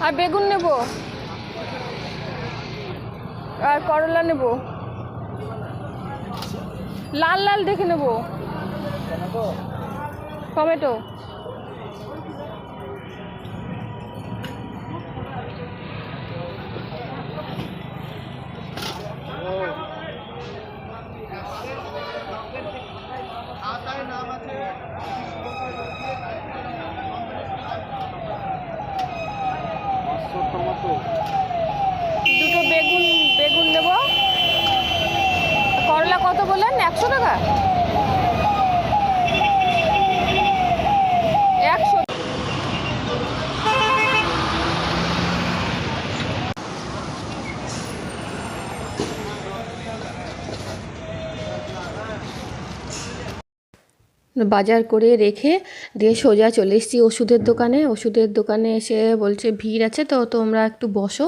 আর বেগুন নেব, আর করলা নেব, লাল লাল দেখে নেব, টমেটো। দুটো বেগুন বেগুন নেব। করলা কত বললেন? 100 টাকা। 100। বাজার করে রেখে দিয়ে সোজা চলে এসেছি ওষুধের দোকানে। ওষুধের দোকানে এসে বলছে ভিড় আছে, তো তোমরা একটু বসো।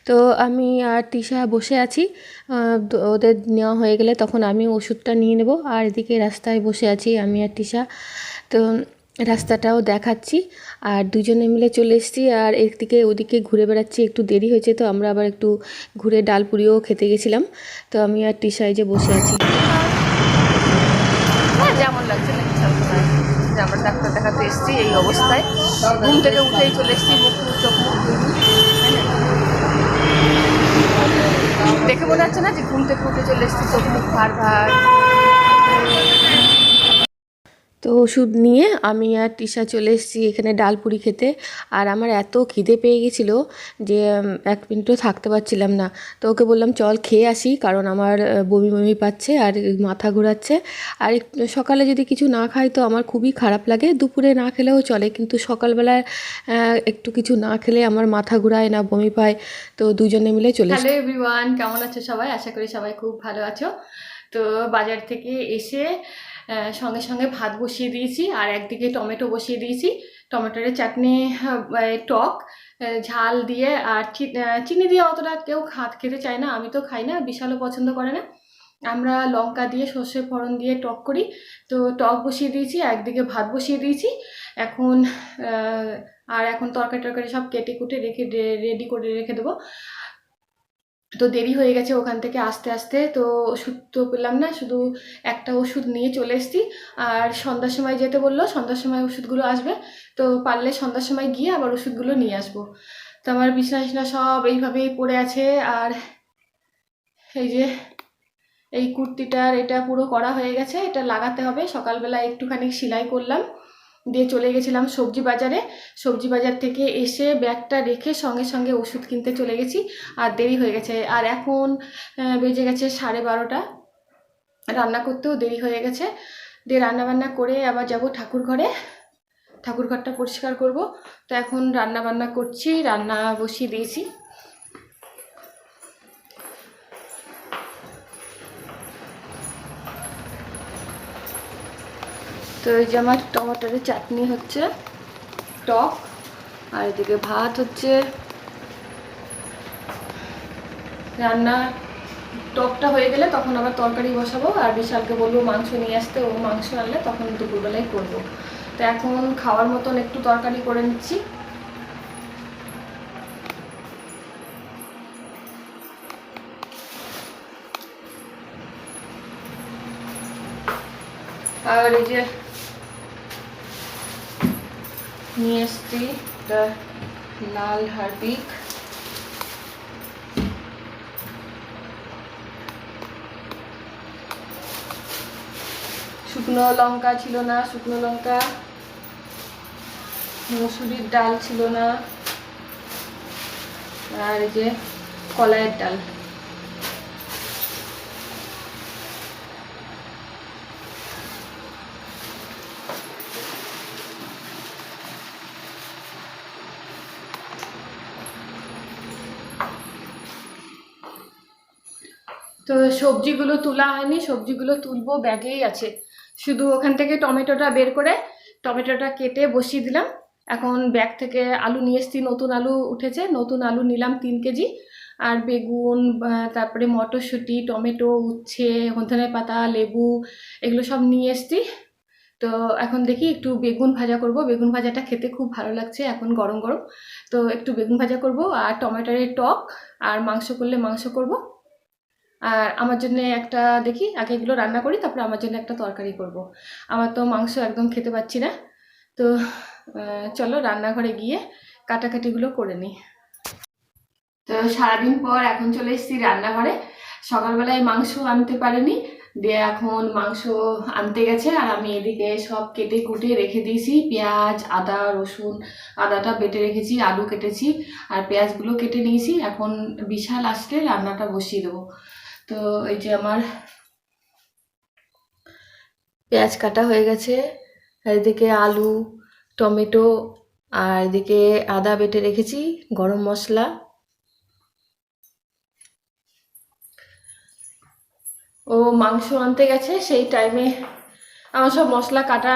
তো আমি আর তৃষা বসে আছি। ওদের নেওয়া হয়ে গেলে তখন আমি ওষুধটা নিয়ে নেব। আর এদিকে রাস্তায় বসে আছি আমি আর তৃষা। তো রাস্তাটাও দেখাচ্ছি, আর দুজনে মিলে চলে এসেছি। আর একদিকে ওদিকে ঘুরে বেড়াচ্ছি। একটু দেরি হয়েছে, তো আমরা আবার একটু ঘুরে ডালপুরিও খেতে গেছিলাম। তো আমি আর তৃষায় যে বসে আছি। যেমন লাগছে নাকি যে আমরা ডাক্তার দেখাতে এসেছি এই অবস্থায়। ঘুম থেকে উঠেই চলে এসেছি, মুখ চোখ মুখ দেখে মনে হচ্ছে না যে ঘুম থেকে উঠে চলে এসেছি, চোখ মুখ ভার ভার। তো ওষুধ নিয়ে আমি আর তৃষা চলে এসেছি এখানে ডালপুরি খেতে। আর আমার এত খিদে পেয়ে গেছিলো যে 1 মিনিটও থাকতে পারছিলাম না। তো ওকে বললাম চল খেয়ে আসি, কারণ আমার বমি বমি পাচ্ছে আর মাথা ঘোরাচ্ছে। আর সকালে যদি কিছু না খাই তো আমার খুবই খারাপ লাগে। দুপুরে না খেলেও চলে, কিন্তু সকালবেলায় একটু কিছু না খেলে আমার মাথা ঘোরায় না, বমি পায়। তো দুজনে মিলে চলে। হ্যালো এভরিওয়ান, কেমন আছো সবাই? আশা করি সবাই খুব ভালো আছো। তো বাজার থেকে এসে সঙ্গে সঙ্গে ভাত বসিয়ে দিয়েছি, আর একদিকে টমেটো বসিয়ে দিয়েছি। টমেটোর চাটনি টক ঝাল দিয়ে, আর চিনি দিয়ে অতটা কেউ খেতে চায় না, আমি তো খাই না, বিশালও পছন্দ করে না। আমরা লঙ্কা দিয়ে সর্ষে ফোড়ন দিয়ে টক করি। তো টক বসিয়ে দিয়েছি, একদিকে ভাত বসিয়ে দিয়েছি। এখন এখন তরকারি টরকারি সব কেটে কুটে রেখে রেডি করে রেখে দেবো। তো দেরি হয়ে গেছে ওখান থেকে আসতে আসতে। তো ওষুধ তো পেলাম না, শুধু একটা ওষুধ নিয়ে চলে এসেছি। আর সন্ধ্যার সময় যেতে বললো, সন্ধ্যার সময় ওষুধগুলো আসবে। তো পারলে সন্ধ্যার সময় গিয়ে আবার ওষুধগুলো নিয়ে আসবো। তো আমার বিছানা সব এইভাবেই পড়ে আছে। আর এই যে এই কুর্তিটার এটা পুরো করা হয়ে গেছে, এটা লাগাতে হবে। সকালবেলা একটুখানি সেলাই করলাম, দিয়ে চলে গেছিলাম সবজি বাজারে। সবজি বাজার থেকে এসে ব্যাগটা রেখে সঙ্গে সঙ্গে ওষুধ কিনতে চলে গেছি। আর দেরি হয়ে গেছে, আর এখন বেজে গেছে 12:30। রান্না করতেও দেরি হয়ে গেছে। দিয়ে রান্নাবান্না করে আবার যাব ঠাকুর ঘরে, ঠাকুর ঘরটা পরিষ্কার করব। তো এখন রান্নাবান্না করছি, রান্না বসিয়ে দিয়েছি। তো এই যে আমার টমেটোর চাটনি হচ্ছে, টক, আর এদিকে ভাত হচ্ছে। রান্না টকটা হয়ে গেলে তখন আবার তরকারি বসাবো। আর বিশালকে বলবো মাংস নিয়ে আসতে, ও মাংস আনলে তখন দুপুরবেলায় করবো। তো এখন খাওয়ার মতন একটু তরকারি করে নিচ্ছি। আর এই যে নিয়ে এসছি লাল হারপিক, শুকনো লঙ্কা ছিল না, শুকনো লঙ্কা, মসুরির ডাল ছিল না, আর এই যে কলাইয়ের ডাল। তো সবজিগুলো তোলা হয়নি, সবজিগুলো তুলবো, ব্যাগেই আছে। শুধু ওখান থেকে টমেটোটা বের করে টমেটোটা কেটে বসিয়ে দিলাম। এখন ব্যাগ থেকে আলু নিয়ে এসেছি, নতুন আলু উঠেছে, নতুন আলু নিলাম 3 কেজি। আর বেগুন, তারপরে মটরশুঁটি, টমেটো, উচ্ছে, ধনে পাতা, লেবু, এগুলো সব নিয়ে এসেছি। তো এখন দেখি একটু বেগুন ভাজা করব। বেগুন ভাজাটা খেতে খুব ভালো লাগছে এখন গরম গরম। তো একটু বেগুন ভাজা করব আর টমেটোর টক, আর মাংস করলে মাংস করব। আর আমার জন্য একটা দেখি আগে এগুলো রান্না করি, তারপরে আমার জন্য একটা তরকারি করব। আমার তো মাংস একদম খেতে পাচ্ছি না। তো চলো রান্নাঘরে গিয়ে কাটাকাটিগুলো করে নিই। তো সারাদিন পর এখন চলে এসেছি রান্নাঘরে। সকালবেলায় মাংস আনতে পারিনি, দিয়ে এখন মাংস আনতে গেছে, আর আমি এদিকে সব কেটে কুটে রেখে দিয়েছি। পেঁয়াজ, আদা, রসুন, আদাটা বেটে রেখেছি, আলু কেটেছি, আর পেঁয়াজগুলো কেটে নিয়েছি। এখন বিশাল আসলে রান্নাটা বসিয়ে দেবো। তো এই যে আমার পেঁয়াজ কাটা হয়ে গেছে, আর এদিকে আলু, টমেটো, আর এদিকে আদা বেটে রেখেছি, গরম মশলা। ও মাংস আনতে গেছে, সেই টাইমে আমার সব মশলা কাটা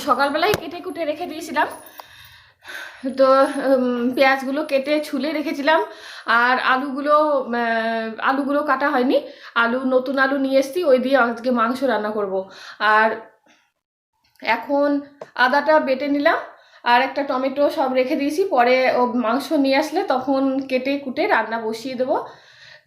সকালবেলায় কেটে কুটে রেখে দিয়েছিলাম। তো পেঁয়াজগুলো কেটে ছুলে রেখেছিলাম, আর আলুগুলো কাটা হয়নি। নতুন আলু নিয়ে এসেছি, ওই দিয়ে আজকে মাংস রান্না করব। আর এখন আদাটা বেটে নিলাম, আর একটা টমেটো সব রেখে দিয়েছি, পরে ও মাংস নিয়ে আসলে তখন কেটে কুটে রান্না বসিয়ে দেবো।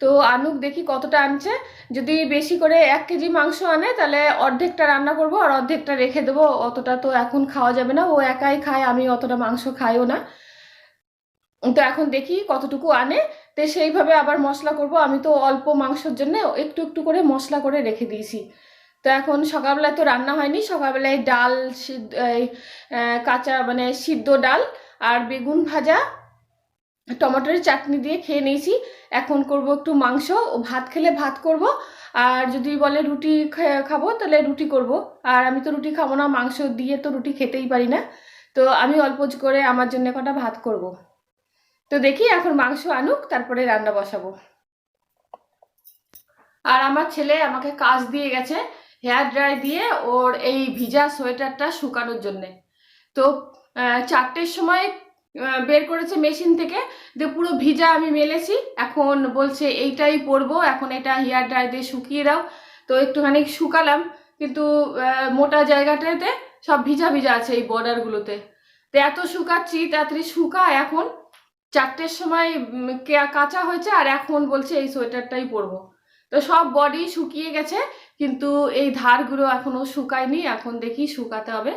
তো আনুক দেখি কতটা আনছে। যদি বেশি করে 1 কেজি মাংস আনে তাহলে অর্ধেকটা রান্না করব আর অর্ধেকটা রেখে দেবো। অতটা তো এখন খাওয়া যাবে না, ও একাই খায়, আমি অতটা মাংস খাইও না। তো এখন দেখি কতটুকু আনে, তো সেইভাবে আবার মশলা করব। আমি তো অল্প মাংসের জন্য একটু একটু করে মশলা করে রেখে দিয়েছি। তো এখন সকালবেলায় তো রান্না হয়নি, সকালবেলায় ডাল কাঁচা মানে সিদ্ধ ডাল আর বেগুন ভাজা, টমেটোর চাটনি দিয়ে খেয়ে নিয়েছি। এখন করব একটু মাংস, ভাত খেলে ভাত করব, আর যদি বলে রুটি খাবো তাহলে রুটি করব। আর আমি তো রুটি খাবো না, মাংস দিয়ে তো রুটি খেতেই পারি না। তো আমি অল্প করে আমার জন্য কটা ভাত করব। তো দেখি এখন মাংস আনুক, তারপরে রান্না বসাবো। আর আমার ছেলে আমাকে কাজ দিয়ে গেছে হেয়ার ড্রাই দিয়ে ওর এই ভিজা সোয়েটারটা শুকানোর জন্যে। তো 4টের সময় বের করেছে মেশিন থেকে, যে পুরো ভিজা আমি মেলেছি, এখন বলছে এইটাই পরবো, এখন এটা হেয়ার ড্রাই দিয়ে শুকিয়ে দাও। তো একটুখানি শুকালাম, কিন্তু মোটা জায়গাটাতে সব ভিজা ভিজা আছে এই বর্ডারগুলোতে। তো এত শুকাচ্ছি, তাড়াতাড়ি শুকা। এখন 4টের সময় কাঁচা হয়েছে, আর এখন বলছে এই সোয়েটারটাই পরবো। তো সব বডি শুকিয়ে গেছে, কিন্তু এই ধারগুলো এখনো শুকায়নি, এখন দেখি শুকাতে হবে।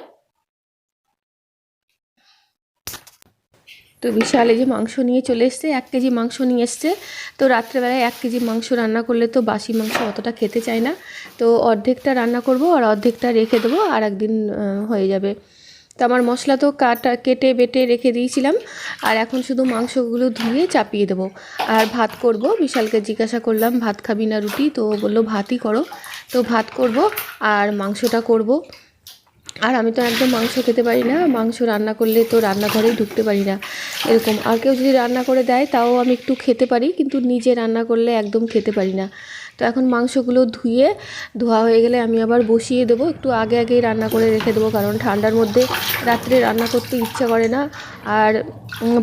তো বিশাল এই যে মাংস নিয়ে চলে এসছে, 1 কেজি মাংস নিয়ে এসছে। তো রাত্রেবেলায় 1 কেজি মাংস রান্না করলে তো বাসি মাংস অতটা খেতে চায় না। তো অর্ধেকটা রান্না করব আর অর্ধেকটা রেখে দেবো, আর একদিন হয়ে যাবে। তো আমার মশলা তো কেটে বেটে রেখে দিয়েছিলাম, আর এখন শুধু মাংসগুলো ধুয়ে চাপিয়ে দেবো। আর ভাত করব। বিশালকে জিজ্ঞাসা করলাম ভাত খাবি না রুটি, তো বললো ভাতই করো। তো ভাত করব আর মাংসটা করব। আর আমি তো একদম মাংস খেতে পারি না, মাংস রান্না করলে তো রান্নাঘরেই ঢুকতে পারি না এরকম। আর কেউ যদি রান্না করে দেয় তাও আমি একটু খেতে পারি, কিন্তু নিজে রান্না করলে একদম খেতে পারি না। তো এখন মাংসগুলো ধোয়া হয়ে গেলে আমি আবার বসিয়ে দেবো। একটু আগে আগেই রান্না করে রেখে দেবো, কারণ ঠান্ডার মধ্যে রাত্রে রান্না করতে ইচ্ছা করে না, আর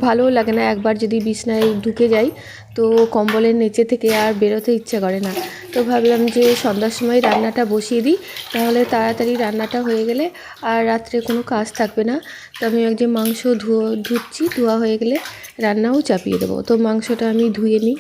ভালোও লাগে না। একবার যদি বিছনায় ঢুকে যাই তো কম্বলের নিচে থেকে আর বেরোতে ইচ্ছা করে না। তো ভাবলাম যে সন্ধ্যার সময় রান্নাটা বসিয়ে দিই, তাহলে তাড়াতাড়ি রান্নাটা হয়ে গেলে আর রাত্রে কোনো কাজ থাকবে না। তো আমি যে মাংস ধুচ্ছি, ধোয়া হয়ে গেলে রান্নাও চাপিয়ে দেবো। তো মাংসটা আমি ধুয়ে নিই।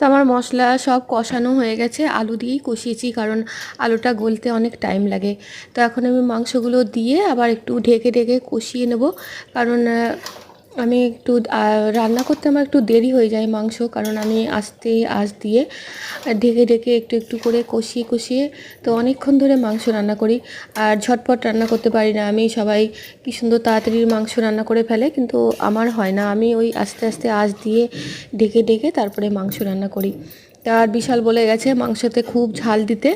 আমার মশলা সব কষানো হয়ে গেছে, আলু দিয়েই কষিয়েছি কারণ আলুটা গলতে অনেক টাইম লাগে। তো এখন আমি মাংসগুলো দিয়ে আবার একটু ঢেকে ঢেকে কষিয়ে নেব, কারণ আমি একটু রান্না করতে আমার একটু দেরি হয়ে যায় মাংস, কারণ আমি আস্তে আঁচ দিয়ে ঢেকে ঢেকে একটু একটু করে কষিয়ে কষিয়ে তো অনেকক্ষণ ধরে মাংস রান্না করি। আর ঝটপট রান্না করতে পারি না আমি, সবাই কী সুন্দর তাড়াতাড়ি মাংস রান্না করে ফেলে, কিন্তু আমার হয় না। আমি ওই আস্তে আস্তে আঁচ দিয়ে ঢেকে ঢেকে তারপরে মাংস রান্না করি। তার বিশাল বলে গেছে মাংসতে খুব ঝাল দিতে,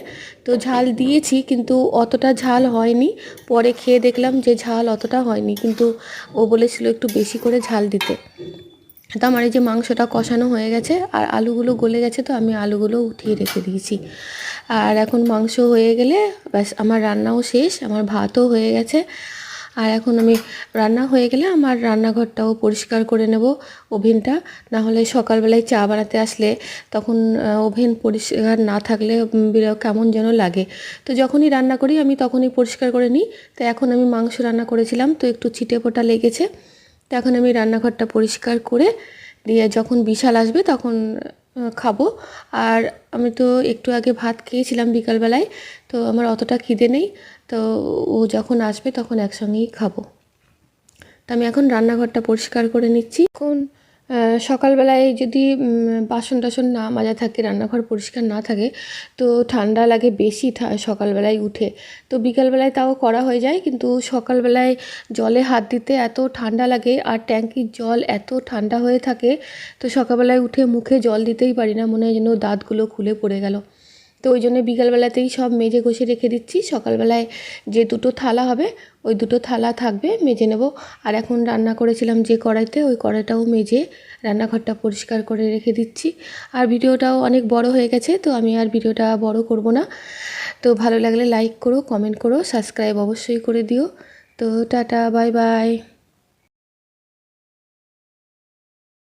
তো ঝাল দিয়েছি কিন্তু অতটা ঝাল হয়নি। পরে খেয়ে দেখলাম যে ঝাল অতটা হয়নি, কিন্তু ও বলেছিল একটু বেশি করে ঝাল দিতে। তো আমার এই যে মাংসটা কষানো হয়ে গেছে আর আলুগুলো গলে গেছে, তো আমি আলুগুলো উঠিয়ে রেখে দিয়েছি। আর এখন মাংস হয়ে গেলে ব্যাস আমার রান্নাও শেষ, আমার ভাতও হয়ে গেছে। আর এখন আমি রান্না হয়ে গেলে আমার রান্নাঘরটাও পরিষ্কার করে নেব, ওভেনটা। না হলে সকালবেলায় চা বানাতে আসলে তখন ওভেন পরিষ্কার না থাকলে কেমন যেন লাগে। তো যখনই রান্না করি আমি তখনই পরিষ্কার করে নিই। তো এখন আমি মাংস রান্না করেছিলাম, তো একটু ছিটেফোঁটা লেগেছে। তো এখন আমি রান্নাঘরটা পরিষ্কার করে দিয়ে যখন বিশাল আসবে তখন খাবো। আর আমি তো একটু আগে ভাত খেয়েছিলাম বিকালবেলায়, তো আমার অতটা খিদে নেই। তো ও যখন আসবে তখন একসঙ্গেই খাবো। তো আমি এখন রান্নাঘরটা পরিষ্কার করে নিচ্ছি। এখন সকালবেলায় যদি বাসন টাসন না মাজা থাকে, রান্নাঘর পরিষ্কার না থাকে, তো ঠান্ডা লাগে বেশি সকালবেলায় উঠে। তো বিকালবেলায় তাও করা হয়ে যায়, কিন্তু সকালবেলায় জলে হাত দিতে এত ঠান্ডা লাগে আর ট্যাঙ্কির জল এত ঠান্ডা হয়ে থাকে, তো সকালবেলায় উঠে মুখে জল দিতেই পারি না, মনে হয় যেন দাঁতগুলো খুলে পড়ে গেল। তো ওই জন্য বিকালবেলাতেই সব মেজে ঘষে রেখে দিচ্ছি। সকালবেলায় যে দুটো থালা হবে ওই দুটো থালা থাকবে, মেজে নেব। আর এখন রান্না করেছিলাম যে কড়াইতে, ওই কড়াইটাও মেজে রান্নাঘরটা পরিষ্কার করে রেখে দিচ্ছি। আর ভিডিওটাও অনেক বড় হয়ে গেছে, তো আমি আর ভিডিওটা বড় করব না। তো ভালো লাগলে লাইক করো, কমেন্ট করো, সাবস্ক্রাইব অবশ্যই করে দিও। তো টাটা, বাই বাই।